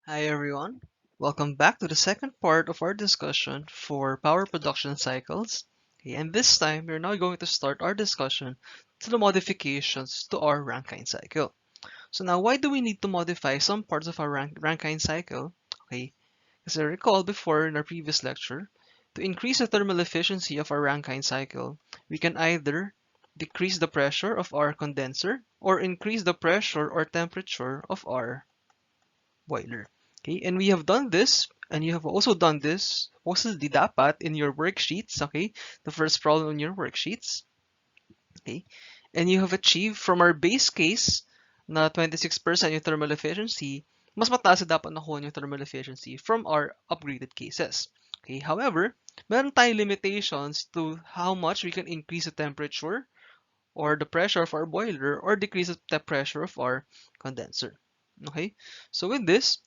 Hi everyone, welcome back to the second part of our discussion for power production cycles. Okay, and this time we're now going to start our discussion to the modifications to our Rankine cycle. So now why do we need to modify some parts of our Rankine cycle? Okay, as I recall before in our previous lecture, to increase the thermal efficiency of our Rankine cycle, we can either decrease the pressure of our condenser or increase the pressure or temperature of our boiler. Okay, and we have done this, and you have also done this, possibly dapat in your worksheets, okay? The first problem in your worksheets, okay? And you have achieved from our base case na 26% yung thermal efficiency, mas mataas na dapat nakuha yung thermal efficiency from our upgraded cases. Okay, however, meron tayong limitations to how much we can increase the temperature or the pressure of our boiler or decrease the pressure of our condenser. Okay, so with this,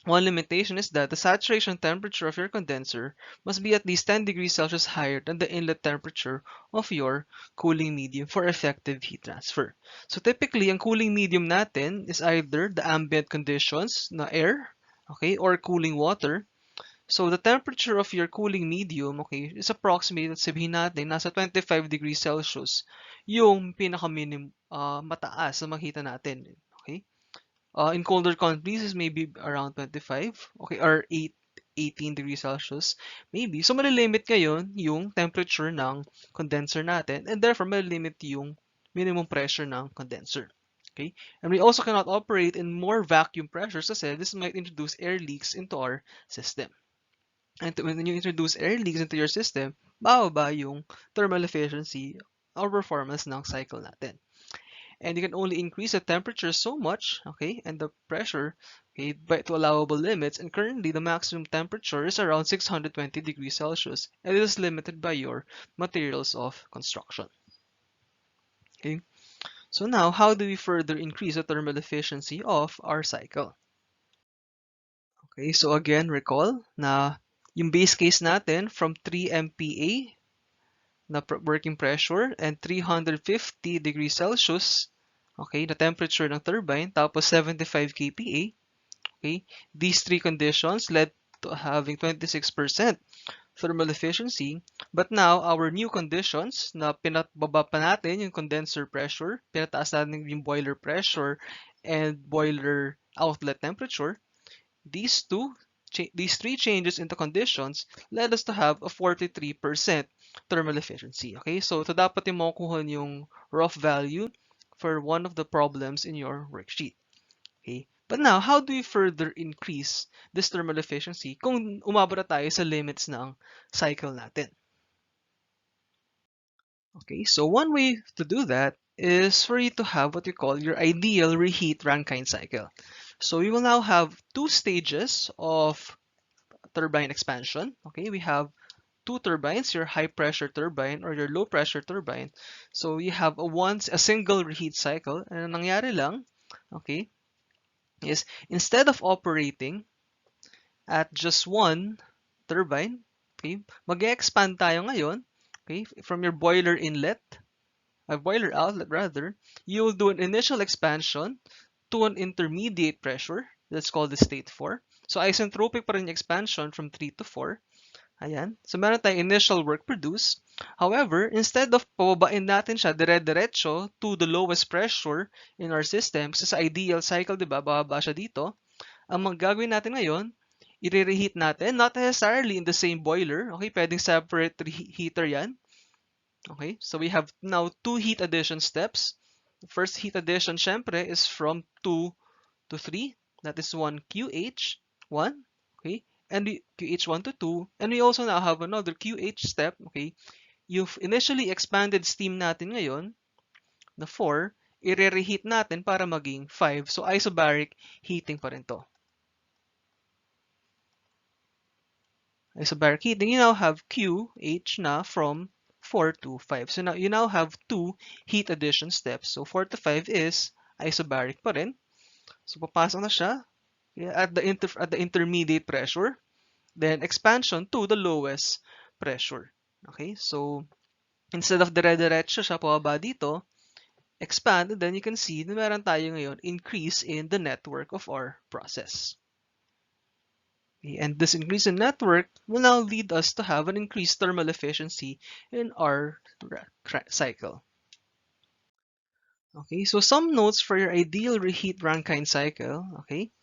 one limitation is that the saturation temperature of your condenser must be at least 10 degrees Celsius higher than the inlet temperature of your cooling medium for effective heat transfer. So typically, ang cooling medium natin is either the ambient conditions na air, okay, or cooling water. So the temperature of your cooling medium, okay, is approximately, let's sabihin natin, nasa 25 degrees Celsius yung pinaka-minimum mataas na makita natin. Okay? In colder countries, is maybe around 25, okay, or 18 degrees Celsius, maybe. So, malilimit ngayon yung temperature ng condenser natin, and therefore, malilimit yung minimum pressure ng condenser. Okay? And we also cannot operate in more vacuum pressures kasi this might introduce air leaks into our system. And when you introduce air leaks into your system, bababa yung thermal efficiency or performance ng cycle natin. And you can only increase the temperature so much, okay, and the pressure, okay, by to allowable limits. And currently, the maximum temperature is around 620 degrees Celsius, and it is limited by your materials of construction. Okay, so now how do we further increase the thermal efficiency of our cycle? Okay, so again, recall na yung base case natin from 3 MPa na working pressure and 350 degrees Celsius. Okay, the temperature ng turbine, tapos 75 kPa. Okay, these three conditions led to having 26% thermal efficiency. But now, our new conditions na pinababa pa natin yung condenser pressure, pinataas natin yung boiler pressure and boiler outlet temperature, these three changes in the conditions led us to have a 43% thermal efficiency. Okay, so ito dapat yung makukuha yung rough value for one of the problems in your worksheet. Okay, but now, how do we further increase this thermal efficiency kung umabot na tayo sa limits ng cycle natin? Okay, so one way to do that is for you to have what we call your ideal reheat Rankine cycle. So we will now have two stages of turbine expansion. Okay, we have two turbines, your high pressure turbine or your low pressure turbine. So you have a single reheat cycle, and ang nangyari lang, okay, is instead of operating at just one turbine, okay, mag-expand tayo ngayon, okay, from your boiler inlet, a boiler outlet rather, you will do an initial expansion to an intermediate pressure. That's called the state 4. So isentropic pa rin yung expansion from 3 to 4. Ayan. So meron tayong initial work produced. However, instead of pababain natin siya dire-diretso to the lowest pressure in our system, kasi sa ideal cycle, di ba, bababa siya dito, ang gagawin natin ngayon, i-reheat natin, not necessarily in the same boiler. Okay, pwedeng separate heater yan. Okay, so we have now two heat addition steps. The first heat addition, syempre, is from 2 to 3. That is one QH1. Okay, and QH1 to 2. And we also now have another QH step. Okay, you've initially expanded steam natin ngayon na 4. I-reheat natin para maging 5. So isobaric heating pa rin to. Isobaric heating, you now have QH na from 4 to 5. So now you now have two heat addition steps. So 4 to 5 is isobaric pa rin. So papasok na siya at the intermediate pressure, then expansion to the lowest pressure. Okay, so instead of dire-diretso siya pababa dito, expand, and then you can see na meron tayo ngayon increase in the network of our process. Okay, and this increase in network will now lead us to have an increased thermal efficiency in our cycle. Okay, so some notes for your ideal reheat Rankine cycle. Okay,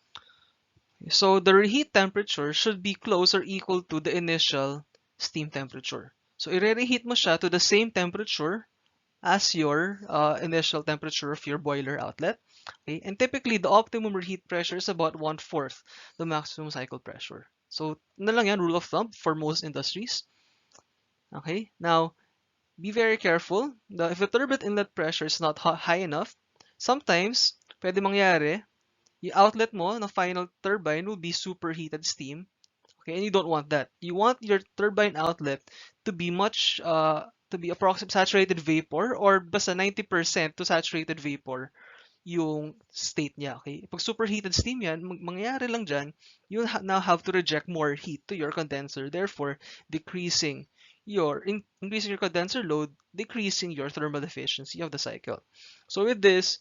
so the reheat temperature should be close or equal to the initial steam temperature. So i-reheat mo siya to the same temperature as your initial temperature of your boiler outlet. Okay, and typically the optimum reheat pressure is about 1/4 the maximum cycle pressure. So na lang yan, rule of thumb for most industries. Okay, now be very careful. If the turbine inlet pressure is not high enough, sometimes pwede mangyari, yung outlet mo ng final turbine will be superheated steam. Okay, and you don't want that. You want your turbine outlet to be to be approximately saturated vapor or basta 90% to saturated vapor yung state niya. Okay? Pag superheated steam yan, mangyayari lang dyan, you'll now have to reject more heat to your condenser, therefore decreasing increasing your condenser load, decreasing your thermal efficiency of the cycle. So with this,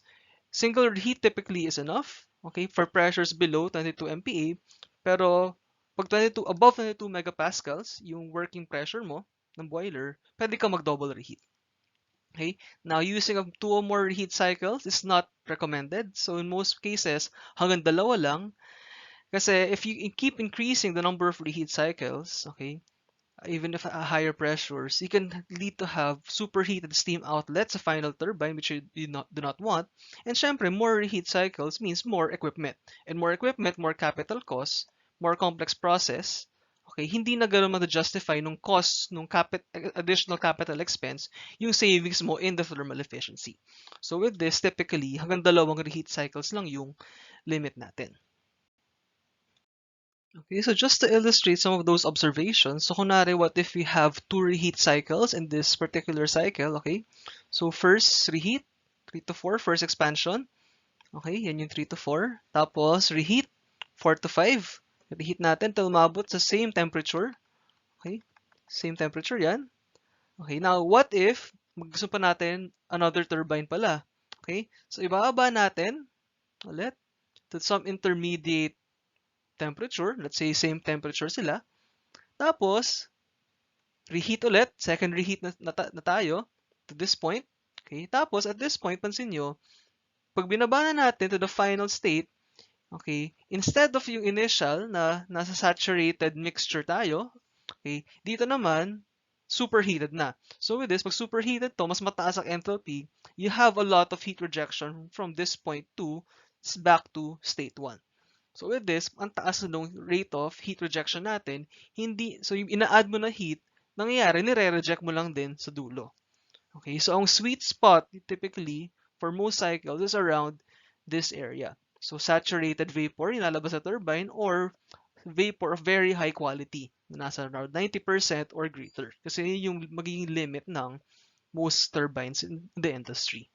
single reheat typically is enough, okay, for pressures below 22 MPa, pero pag above 22 megapascals, yung working pressure mo ng boiler, pwede ka mag-double reheat. Okay, now using of 2 or more reheat cycles is not recommended. So in most cases, hanggang dalawa lang. Kasi if you keep increasing the number of reheat cycles, okay, even if at higher pressures, you can lead to have superheated steam outlets, a final turbine, which you do not want. And syempre, more reheat cycles means more equipment. And more equipment, more capital costs, more complex process. Okay, hindi na gano'n ma-justify nung cost, nung additional capital expense, yung savings mo in the thermal efficiency. So with this, typically, hanggang dalawang reheat cycles lang yung limit natin. Okay, so just to illustrate some of those observations, so kunwari, what if we have 2 reheat cycles in this particular cycle, okay? So first reheat, 3 to 4, first expansion, okay, yan yung 3 to 4. Tapos reheat, 4 to 5. Reheat natin till umabot sa same temperature, okay? Same temperature yan. Okay, now what if gusto pa natin another turbine pala, okay? So ibababa natin ulit to some intermediate temperature, let's say same temperature sila. Tapos, reheat ulit, second reheat na tayo to this point. Okay, tapos at this point, pansin nyo, pag binaba na natin to the final state, okay, instead of yung initial na nasa saturated mixture tayo, okay, dito naman, superheated na. So with this, pag superheated to, mas mataas ang enthalpy, you have a lot of heat rejection from this point to back to state 1. So with this, ang taas nung rate of heat rejection natin, so yung ina-add mo na heat, nangyayari, nire-reject mo lang din sa dulo. Okay, so ang sweet spot, typically, for most cycles, is around this area. So saturated vapor, ilalabas sa turbine, or vapor of very high quality, na nasa around 90% or greater. Kasi yun yung magiging limit ng most turbines in the industry.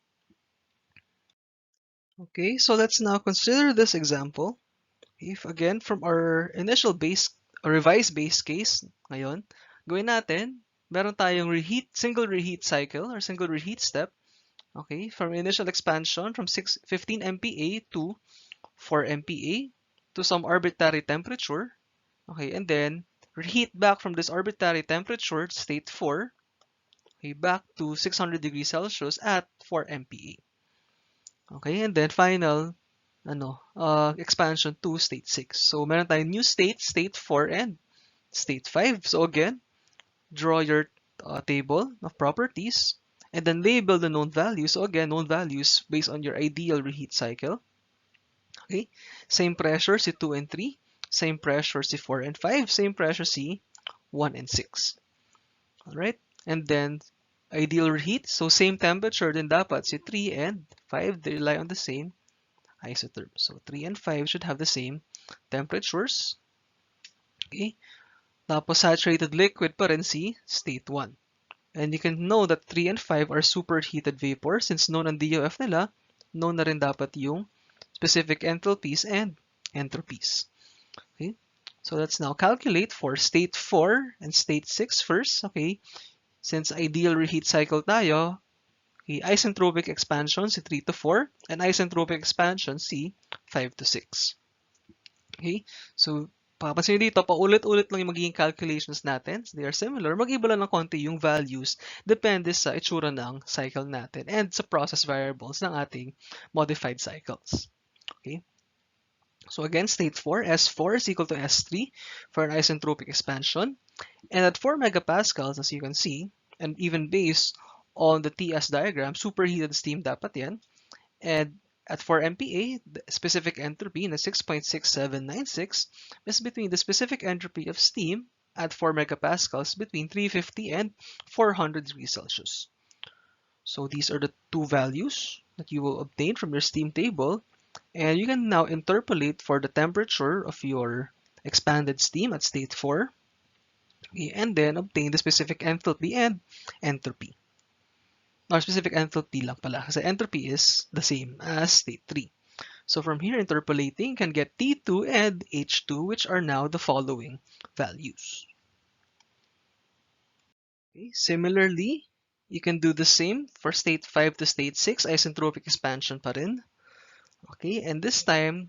Okay, so let's now consider this example. If again, from our initial revised base case, ngayon, gawin natin, meron tayong single reheat cycle or single reheat step. Okay, from initial expansion from 15 MPa to 4 MPa to some arbitrary temperature. Okay, and then reheat back from this arbitrary temperature, state 4, okay, back to 600 degrees Celsius at 4 MPa. Okay, and then final expansion to state 6. So, meron tayong new state, state 4, and state 5. So, again, draw your table of properties, and then label the known values. So, again, known values based on your ideal reheat cycle. Okay, same pressure, C2 and 3. Same pressure, C4 and 5. Same pressure, C1 and 6. Alright, and then ideal reheat. So, same temperature din dapat, C3 and 5. They rely on the same isotherm. So 3 and 5 should have the same temperatures. Okay. Tapos saturated liquid pa rin si state 1. And you can know that 3 and 5 are superheated vapor since known ang DOF nila, known na rin dapat yung specific enthalpies and entropies. Okay. So let's now calculate for state 4 and state 6 first. Okay. Since ideal reheat cycle tayo, okay, isentropic expansion si 3 to 4 and isentropic expansion si 5 to 6. Okay, so papansin nyo dito, paulit-ulit lang yung magiging calculations natin. They are similar. Mag-iba lang ng konti yung values depende sa itsura ng cycle natin and sa process variables ng ating modified cycles. Okay? So again, state 4, S4 is equal to S3 for an isentropic expansion. And at 4 megapascals, as you can see, and even based on the TS diagram, superheated steam dapat yan. And at 4 MPa, the specific entropy na 6.6796 is between the specific entropy of steam at 4 megapascals between 350 and 400 degrees Celsius. So these are the two values that you will obtain from your steam table. And you can now interpolate for the temperature of your expanded steam at state 4. Okay, and then obtain the specific enthalpy and entropy. Or specific enthalpy lang pala, kasi entropy is the same as state 3. So from here, interpolating can get T2 and H2, which are now the following values. Okay. Similarly, you can do the same for state 5 to state 6, isentropic expansion pa rin. Okay, and this time,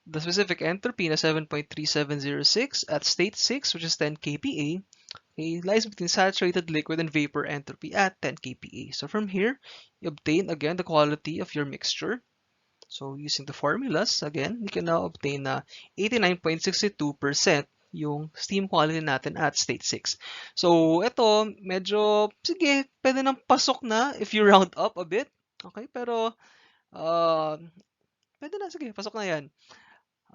the specific entropy na 7.3706 at state 6, which is 10 kPa, okay, lies between saturated liquid and vapor entropy at 10 kPa. So from here, you obtain again the quality of your mixture. So using the formulas, again, you can now obtain na 89.62% yung steam quality natin at state 6. So ito, medyo, sige, pwede nang pasok na if you round up a bit. Okay, pero pwede na, sige, pasok na yan.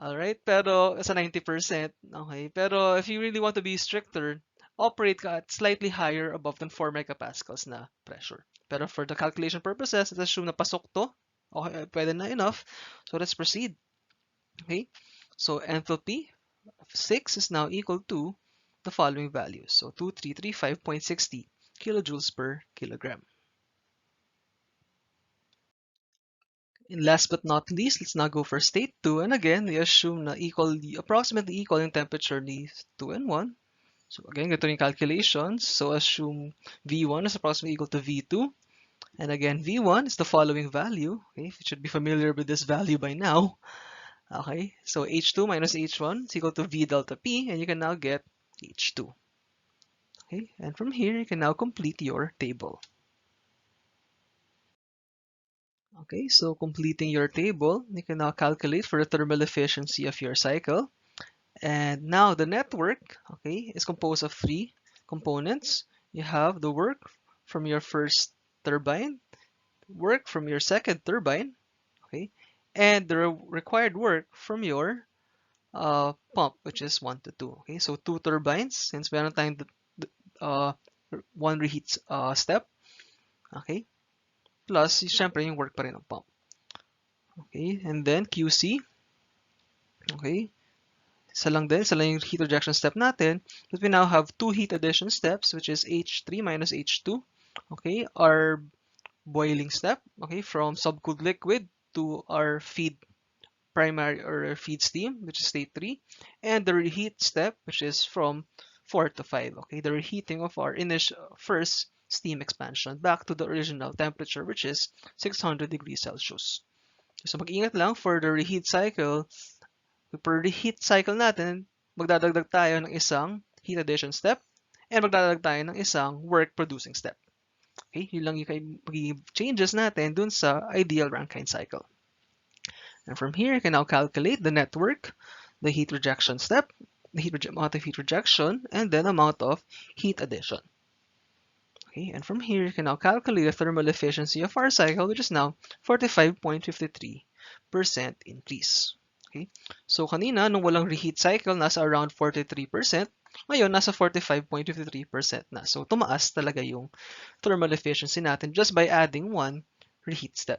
Alright, pero sa 90%, okay. Pero if you really want to be stricter, operate ka at slightly higher above than 4 megapascals na pressure. Pero for the calculation purposes, let's assume na pasok to. Okay, pwede na enough. So let's proceed. Okay, so enthalpy of 6 is now equal to the following values. So 2335.60 kilojoules per kilogram. And last but not least, let's now go for state 2. And again, we assume na approximately equal in temperature ni 2 and 1. So again, ganito yung calculations. So assume V1 is approximately equal to V2. And again, V1 is the following value. Okay, you should be familiar with this value by now. Okay, so H2 minus H1 is equal to V delta P, and you can now get H2. Okay, and from here, you can now complete your table. Okay, so completing your table, you can now calculate for the thermal efficiency of your cycle. And now the network, okay, is composed of three components. You have the work from your first turbine, work from your second turbine, okay, and the required work from your pump, which is 1 to 2. Okay, so 2 turbines, since meron tayong uh, one reheat step, okay, plus syempre yung work pa rin ng pump. Okay, and then QC, okay, isa lang yung heat rejection step natin, but we now have two heat addition steps, which is H3 minus H2, okay, our boiling step, okay, from subcooled liquid to our feed primary or feed steam, which is state 3, and the reheat step, which is from 4 to 5, okay, the reheating of our initial first steam expansion back to the original temperature, which is 600 degrees Celsius. So mag-ingat lang for the reheat cycle. Per reheat cycle natin, magdadagdag tayo ng isang heat addition step and magdadagdag tayo ng isang work producing step. Okay, yun lang yung magiging changes natin dun sa ideal Rankine cycle. And from here, you can now calculate the network, the heat rejection step, the amount of heat rejection, and then amount of heat addition. Okay, and from here, you can now calculate the thermal efficiency of our cycle, which is now 45.53% increase. Okay, so kanina, nung walang reheat cycle, nasa around 43%. Ngayon, nasa 45.53% na. So, tumaas talaga yung thermal efficiency natin just by adding one reheat step.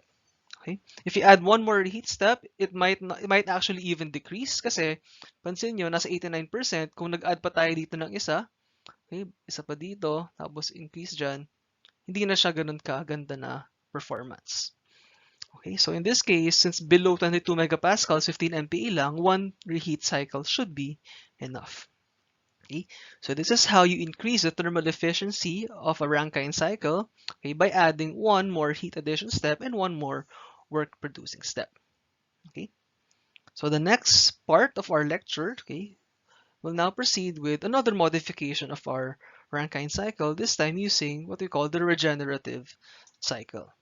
Okay? If you add one more reheat step, it might actually even decrease kasi pansin nyo, nasa 89%. Kung nag-add pa tayo dito ng isa, okay, isa pa dito, tapos increase dyan, hindi na siya ganun kaganda na performance. Okay, so in this case, since below 22 megapascals, 15 MPa lang, one reheat cycle should be enough. Okay, so this is how you increase the thermal efficiency of a Rankine cycle, okay, by adding one more heat addition step and one more work producing step. Okay, so the next part of our lecture, okay, We'll now proceed with another modification of our Rankine cycle, this time using what we call the regenerative cycle.